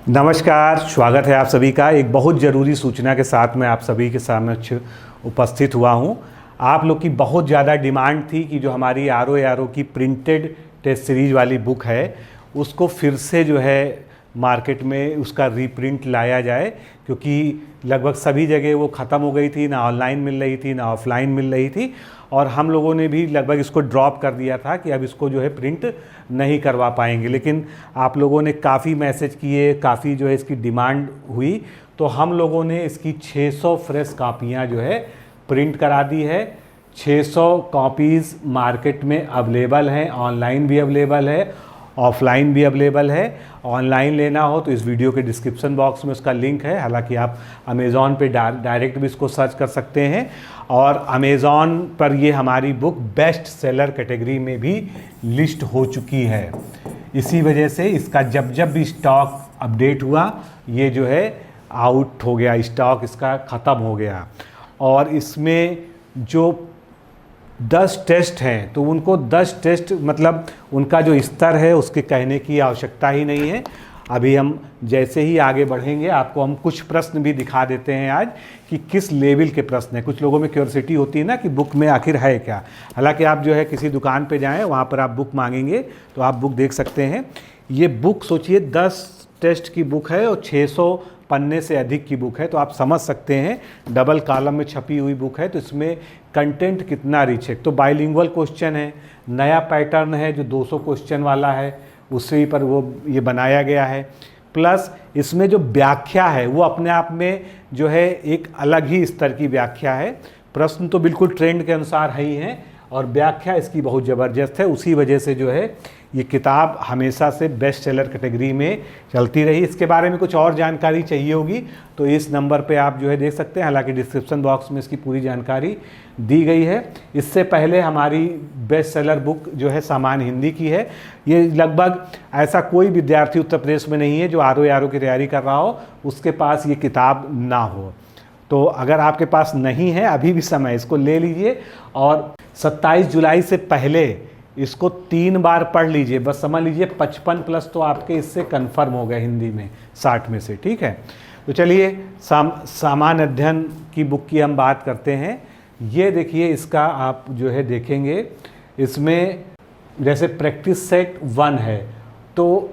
नमस्कार, स्वागत है आप सभी का। एक बहुत ज़रूरी सूचना के साथ मैं आप सभी के सामने उपस्थित हुआ हूं। आप लोग की बहुत ज़्यादा डिमांड थी कि जो हमारी आर ओ की प्रिंटेड टेस्ट सीरीज वाली बुक है उसको फिर से जो है मार्केट में उसका रीप्रिंट लाया जाए, क्योंकि लगभग सभी जगह वो ख़त्म हो गई थी, ना ऑनलाइन मिल रही थी ना ऑफलाइन मिल रही थी। और हम लोगों ने भी लगभग इसको ड्रॉप कर दिया था कि अब इसको जो है प्रिंट नहीं करवा पाएंगे। लेकिन आप लोगों ने काफ़ी मैसेज किए, काफ़ी जो है इसकी डिमांड हुई, तो हम लोगों ने इसकी 600 फ्रेश कापियाँ जो है प्रिंट करा दी है। 600 कॉपीज़ मार्केट में अवेलेबल हैं, ऑनलाइन भी अवेलेबल है, ऑफलाइन भी अवेलेबल है। ऑनलाइन लेना हो तो इस वीडियो के डिस्क्रिप्शन बॉक्स में उसका लिंक है। हालांकि आप अमेज़ॉन पे डायरेक्ट भी इसको सर्च कर सकते हैं, और अमेज़ॉन पर ये हमारी बुक बेस्ट सेलर कैटेगरी में भी लिस्ट हो चुकी है। इसी वजह से इसका जब जब भी स्टॉक अपडेट हुआ ये जो है आउट हो गया, स्टॉक इसका ख़त्म हो गया। और इसमें जो 10 टेस्ट हैं तो उनको 10 टेस्ट मतलब उनका जो स्तर है उसके कहने की आवश्यकता ही नहीं है। अभी हम जैसे ही आगे बढ़ेंगे आपको हम कुछ प्रश्न भी दिखा देते हैं आज कि किस लेवल के प्रश्न हैं। कुछ लोगों में क्यूरियोसिटी होती है ना कि बुक में आखिर है क्या। हालांकि आप जो है किसी दुकान पे जाएं, वहाँ पर आप बुक मांगेंगे तो आप बुक देख सकते हैं। ये बुक सोचिए 10 टेस्ट की बुक है और 600 पन्ने से अधिक की बुक है, तो आप समझ सकते हैं डबल कॉलम में छपी हुई बुक है तो इसमें कंटेंट कितना रिच है। तो बाइलिंगुअल क्वेश्चन है, नया पैटर्न है जो 200 क्वेश्चन वाला है, उसी पर वो ये बनाया गया है। प्लस इसमें जो व्याख्या है वो अपने आप में जो है एक अलग ही स्तर की व्याख्या है। प्रश्न तो बिल्कुल ट्रेंड के अनुसार है ही हैं और व्याख्या इसकी बहुत ज़बरदस्त है। उसी वजह से जो है ये किताब हमेशा से बेस्ट सेलर कैटेगरी में चलती रही। इसके बारे में कुछ और जानकारी चाहिए होगी तो इस नंबर पे आप जो है देख सकते हैं। हालांकि डिस्क्रिप्शन बॉक्स में इसकी पूरी जानकारी दी गई है। इससे पहले हमारी बेस्ट सेलर बुक जो है सामान्य हिंदी की है। ये लगभग ऐसा कोई विद्यार्थी उत्तर प्रदेश में नहीं है जो आर ओ की तैयारी कर रहा हो उसके पास ये किताब ना हो। तो अगर आपके पास नहीं है अभी भी समय, इसको ले लीजिए और 27 जुलाई से पहले इसको 3 बार पढ़ लीजिए। बस समझ लीजिए 55 प्लस तो आपके इससे कंफर्म हो गए हिंदी में 60 में से। ठीक है, तो चलिए सामान्य अध्ययन की बुक की हम बात करते हैं। ये देखिए इसका आप जो है देखेंगे, इसमें जैसे प्रैक्टिस सेट 1 है तो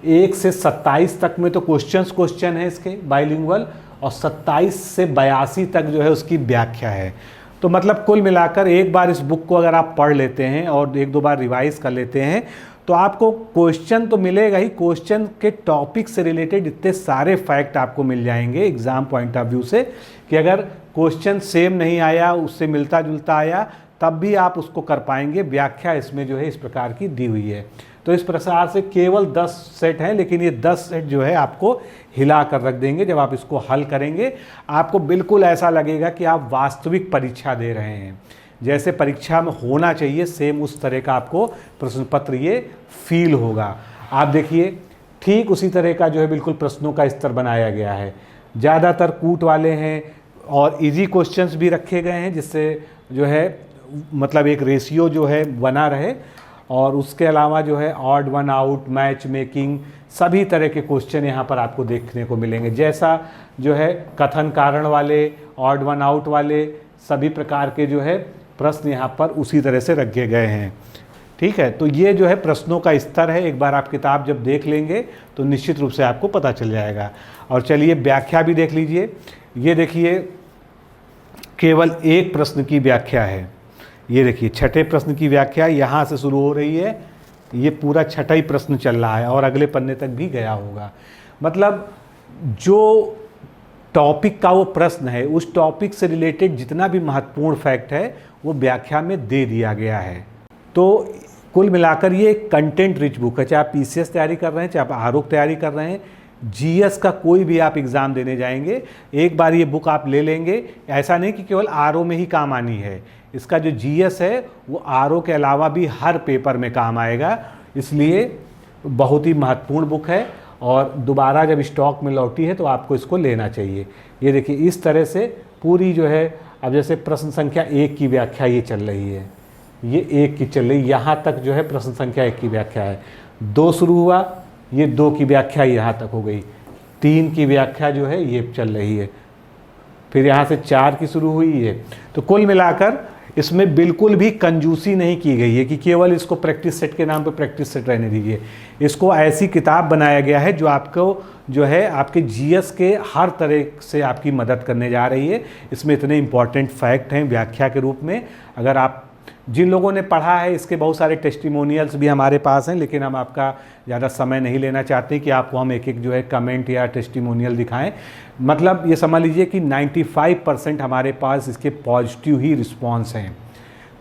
1 से 27 तक में तो क्वेश्चन है इसके बाइलिंगुअल, और 27 से 82 तक जो है उसकी व्याख्या है। तो मतलब कुल मिलाकर एक बार इस बुक को अगर आप पढ़ लेते हैं और 1-2 बार रिवाइज कर लेते हैं तो आपको क्वेश्चन तो मिलेगा ही, क्वेश्चन के टॉपिक से रिलेटेड इतने सारे फैक्ट आपको मिल जाएंगे एग्ज़ाम पॉइंट ऑफ व्यू से कि अगर क्वेश्चन सेम नहीं आया, उससे मिलता जुलता आया, तब भी आप उसको कर पाएंगे। व्याख्या इसमें जो है इस प्रकार की दी हुई है। तो इस प्रकार से केवल 10 सेट हैं, लेकिन ये 10 सेट जो है आपको हिला कर रख देंगे। जब आप इसको हल करेंगे आपको बिल्कुल ऐसा लगेगा कि आप वास्तविक परीक्षा दे रहे हैं, जैसे परीक्षा में होना चाहिए सेम उस तरह का आपको प्रश्न पत्र ये फील होगा। आप देखिए ठीक उसी तरह का जो है बिल्कुल प्रश्नों का स्तर बनाया गया है। ज़्यादातर कूट वाले हैं और इजी क्वेश्चंस भी रखे गए हैं, जिससे जो है मतलब एक रेशियो जो है बना रहे। और उसके अलावा जो है odd one out, match making, सभी तरह के क्वेश्चन यहाँ पर आपको देखने को मिलेंगे। जैसा जो है कथन कारण वाले, ऑड वन आउट वाले, सभी प्रकार के जो है प्रश्न यहाँ पर उसी तरह से रखे गए हैं। ठीक है, तो ये जो है प्रश्नों का स्तर है। एक बार आप किताब जब देख लेंगे तो निश्चित रूप से आपको पता चल जाएगा। और चलिए व्याख्या भी देख लीजिए। ये देखिए केवल एक प्रश्न की व्याख्या है। ये देखिए छठे प्रश्न की व्याख्या यहाँ से शुरू हो रही है, ये पूरा छठा ही प्रश्न चल रहा है और अगले पन्ने तक भी गया होगा। मतलब जो टॉपिक का वो प्रश्न है उस टॉपिक से रिलेटेड जितना भी महत्वपूर्ण फैक्ट है वो व्याख्या में दे दिया गया है। तो कुल मिलाकर ये एक कंटेंट रिच बुक है। चाहे आप पीसीएस तैयारी कर रहे हैं, चाहे आप आर तैयारी कर रहे हैं, जीएस का कोई भी आप एग्ज़ाम देने जाएंगे, एक बार ये बुक आप ले लेंगे। ऐसा नहीं कि केवल आरओ में ही काम आनी है, इसका जो जीएस है वो आरओ के अलावा भी हर पेपर में काम आएगा। इसलिए बहुत ही महत्वपूर्ण बुक है और दोबारा जब स्टॉक में लौटी है तो आपको इसको लेना चाहिए। ये देखिए इस तरह से पूरी जो है, अब जैसे प्रश्न संख्या 1 की व्याख्या ये चल रही है, ये 1 की चल रही, यहाँ तक जो है प्रश्न संख्या 1 की व्याख्या है। 2 शुरू हुआ, ये 2 की व्याख्या यहाँ तक हो गई, 3 की व्याख्या जो है ये चल रही है, फिर यहाँ से 4 की शुरू हुई है। तो कुल मिलाकर इसमें बिल्कुल भी कंजूसी नहीं की गई है कि केवल इसको प्रैक्टिस सेट के नाम पर प्रैक्टिस सेट रहने दीजिए। इसको ऐसी किताब बनाया गया है जो आपको जो है आपके जीएस के हर तरह से आपकी मदद करने जा रही है। इसमें इतने इंपॉर्टेंट फैक्ट हैं व्याख्या के रूप में। अगर आप जिन लोगों ने पढ़ा है, इसके बहुत सारे टेस्टिमोनियल्स भी हमारे पास हैं, लेकिन हम आपका ज़्यादा समय नहीं लेना चाहते कि आपको हम एक एक जो है कमेंट या टेस्टिमोनियल दिखाएं। मतलब ये समझ लीजिए कि 95% हमारे पास इसके पॉजिटिव ही रिस्पॉन्स हैं।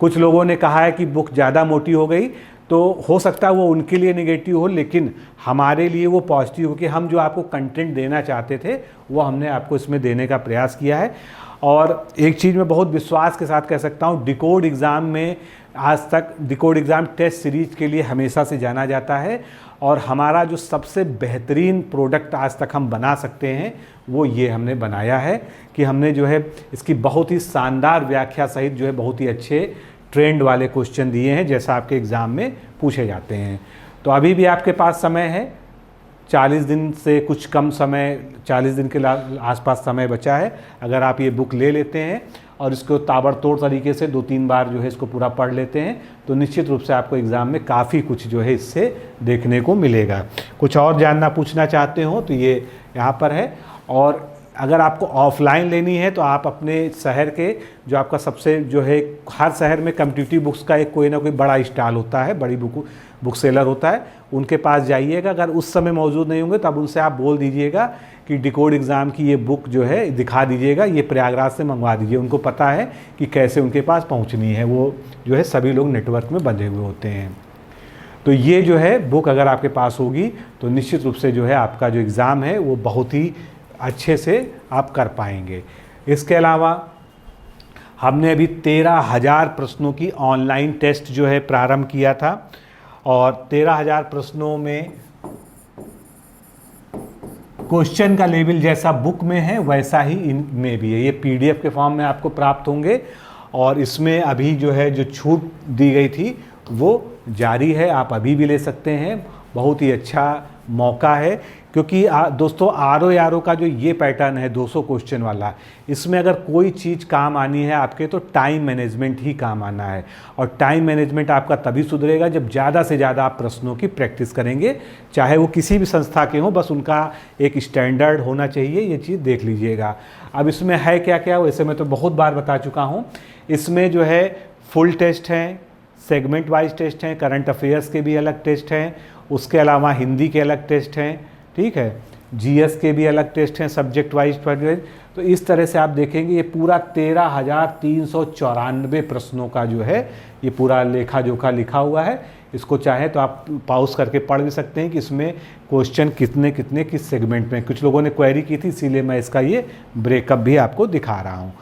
कुछ लोगों ने कहा है कि बुक ज़्यादा मोटी हो गई, तो हो सकता है वो उनके लिए नेगेटिव हो, लेकिन हमारे लिए वो पॉजिटिव हो कि हम जो आपको कंटेंट देना चाहते थे वो हमने आपको इसमें देने का प्रयास किया है। और एक चीज़ मैं बहुत विश्वास के साथ कह सकता हूँ, डिकोड एग्ज़ाम में आज तक डिकोड एग्ज़ाम टेस्ट सीरीज के लिए हमेशा से जाना जाता है, और हमारा जो सबसे बेहतरीन प्रोडक्ट आज तक हम बना सकते हैं वो ये हमने बनाया है कि हमने जो है इसकी बहुत ही शानदार व्याख्या सहित जो है बहुत ही अच्छे ट्रेंड वाले क्वेश्चन दिए हैं जैसा आपके एग्ज़ाम में पूछे जाते हैं। तो अभी भी आपके पास समय है, 40 दिन से कुछ कम समय, 40 दिन के आसपास समय बचा है। अगर आप ये बुक ले लेते हैं और इसको ताबड़तोड़ तरीके से 2-3 बार जो है इसको पूरा पढ़ लेते हैं तो निश्चित रूप से आपको एग्ज़ाम में काफ़ी कुछ जो है इससे देखने को मिलेगा। कुछ और जानना पूछना चाहते हो तो ये यहाँ पर है। और अगर आपको ऑफलाइन लेनी है तो आप अपने शहर के जो आपका सबसे जो है, हर शहर में कॉम्पिटिटिव बुक्स का एक कोई ना कोई बड़ा स्टॉल होता है, बड़ी बुक सेलर होता है, उनके पास जाइएगा। अगर उस समय मौजूद नहीं होंगे तब उनसे आप बोल दीजिएगा कि डिकोड एग्ज़ाम की ये बुक जो है दिखा दीजिएगा, ये प्रयागराज से मंगवा दीजिए। उनको पता है कि कैसे उनके पास पहुंचनी है, वो जो है सभी लोग नेटवर्क में बंधे हुए होते हैं। तो ये जो है बुक अगर आपके पास होगी तो निश्चित रूप से जो है आपका जो एग्ज़ाम है वो बहुत ही अच्छे से आप कर पाएंगे। इसके अलावा हमने अभी 13,000 प्रश्नों की ऑनलाइन टेस्ट जो है प्रारंभ किया था, और 13,000 प्रश्नों में क्वेश्चन का लेवल जैसा बुक में है वैसा ही इनमें भी है। ये पीडीएफ के फॉर्म में आपको प्राप्त होंगे, और इसमें अभी जो है जो छूट दी गई थी वो जारी है, आप अभी भी ले सकते हैं। बहुत ही अच्छा मौका है, क्योंकि दोस्तों RO का जो ये पैटर्न है 200 क्वेश्चन वाला, इसमें अगर कोई चीज़ काम आनी है आपके तो टाइम मैनेजमेंट ही काम आना है। और टाइम मैनेजमेंट आपका तभी सुधरेगा जब ज़्यादा से ज़्यादा आप प्रश्नों की प्रैक्टिस करेंगे, चाहे वो किसी भी संस्था के हों, बस उनका एक स्टैंडर्ड होना चाहिए, ये चीज़ देख लीजिएगा। अब इसमें है क्या क्या, वैसे मैं तो बहुत बार बता चुका हूँ। इसमें जो है फुल टेस्ट हैं, सेगमेंट वाइज टेस्ट हैं, करंट अफेयर्स के भी अलग टेस्ट हैं, उसके अलावा हिंदी के अलग टेस्ट हैं, ठीक है, जीएस के भी अलग टेस्ट हैं, सब्जेक्ट वाइज। तो इस तरह से आप देखेंगे ये पूरा 13,394 प्रश्नों का जो है ये पूरा लेखा जोखा लिखा हुआ है। इसको चाहे तो आप पॉज करके पढ़ भी सकते हैं कि इसमें क्वेश्चन कितने कितने किस सेगमेंट में। कुछ लोगों ने क्वेरी की थी, इसीलिए मैं इसका ये ब्रेकअप भी आपको दिखा रहा हूँ।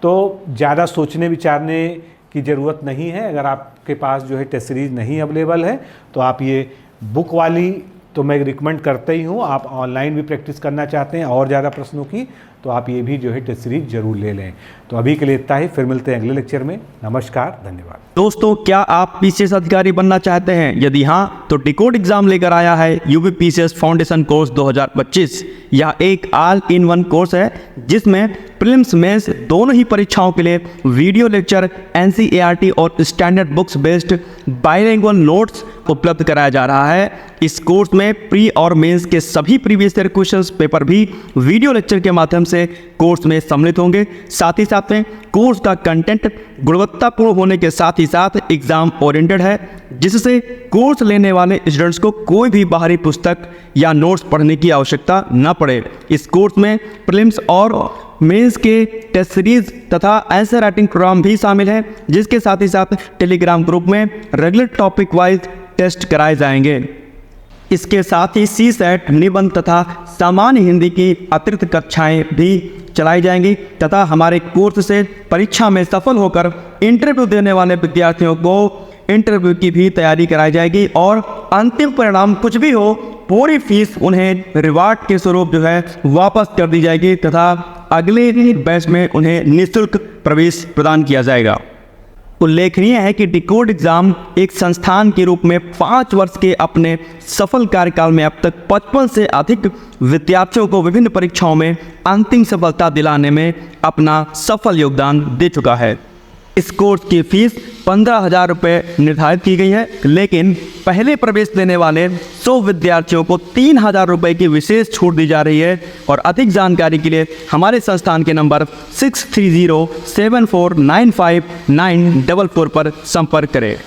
तो ज़्यादा सोचने विचारने की ज़रूरत नहीं है। अगर आपके पास जो है टेस्ट सीरीज नहीं अवेलेबल है तो आप ये बुक वाली तो मैं रिकमेंड करता ही हूँ। आप ऑनलाइन भी प्रैक्टिस करना चाहते हैं और ज़्यादा प्रश्नों की तो आप ये भी जो है टेस्ट सीरीज जरूर ले लें। तो अभी के लिए इतना ही, फिर मिलते हैं अगले लेक्चर में। नमस्कार, धन्यवाद। दोस्तों, क्या आप पीसीएस अधिकारी बनना चाहते हैं? यदि हाँ तो डिकोड एग्जाम लेकर आया है यूपी पीसीएस फाउंडेशन कोर्स 2025। यह एक ऑल इन वन कोर्स है जिसमें प्रीलिम्स मेंस दोनों ही परीक्षाओं के लिए वीडियो लेक्चर, एनसीईआरटी और standard books based bilingual notes उपलब्ध कराया जा रहा है। इस कोर्स में प्री और मेंस के सभी प्रीवियस ईयर क्वेश्चंस पेपर भी वीडियो लेक्चर के माध्यम से कोर्स में सम्मिलित होंगे। साथ ही साथ में कोर्स का कंटेंट गुणवत्तापूर्ण होने के साथ ही साथ एग्जाम ओरिएंटेड है, जिससे कोर्स लेने वाले स्टूडेंट्स को कोई भी बाहरी पुस्तक या नोट्स पढ़ने की आवश्यकता न पड़े। इस कोर्स में प्रीलिम्स और मेंस के टेस्ट सीरीज तथा आंसर राइटिंग प्रोग्राम भी शामिल है, जिसके साथ ही साथ टेलीग्राम ग्रुप में रेगुलर टॉपिक वाइज टेस्ट कराए जाएंगे। इसके साथ ही CSAT, निबंध तथा सामान्य हिंदी की अतिरिक्त कक्षाएं भी चलाई जाएंगी तथा हमारे कोर्स से परीक्षा में सफल होकर इंटरव्यू देने वाले विद्यार्थियों को इंटरव्यू की भी तैयारी कराई जाएगी, और अंतिम परिणाम कुछ भी हो पूरी फीस उन्हें रिवार्ड के स्वरूप जो है वापस कर दी जाएगी तथा अगले बैच में उन्हें निःशुल्क प्रवेश प्रदान किया जाएगा। उल्लेखनीय है कि डिकोड एग्जाम एक संस्थान के रूप में 5 वर्ष के अपने सफल कार्यकाल में अब तक 55 से अधिक विद्यार्थियों को विभिन्न परीक्षाओं में अंतिम सफलता दिलाने में अपना सफल योगदान दे चुका है। इस कोर्स की फीस 15,000 रुपये निर्धारित की गई है, लेकिन पहले प्रवेश लेने वाले 100 विद्यार्थियों को 3,000 रुपये की विशेष छूट दी जा रही है। और अधिक जानकारी के लिए हमारे संस्थान के नंबर 6307495944 पर संपर्क करें।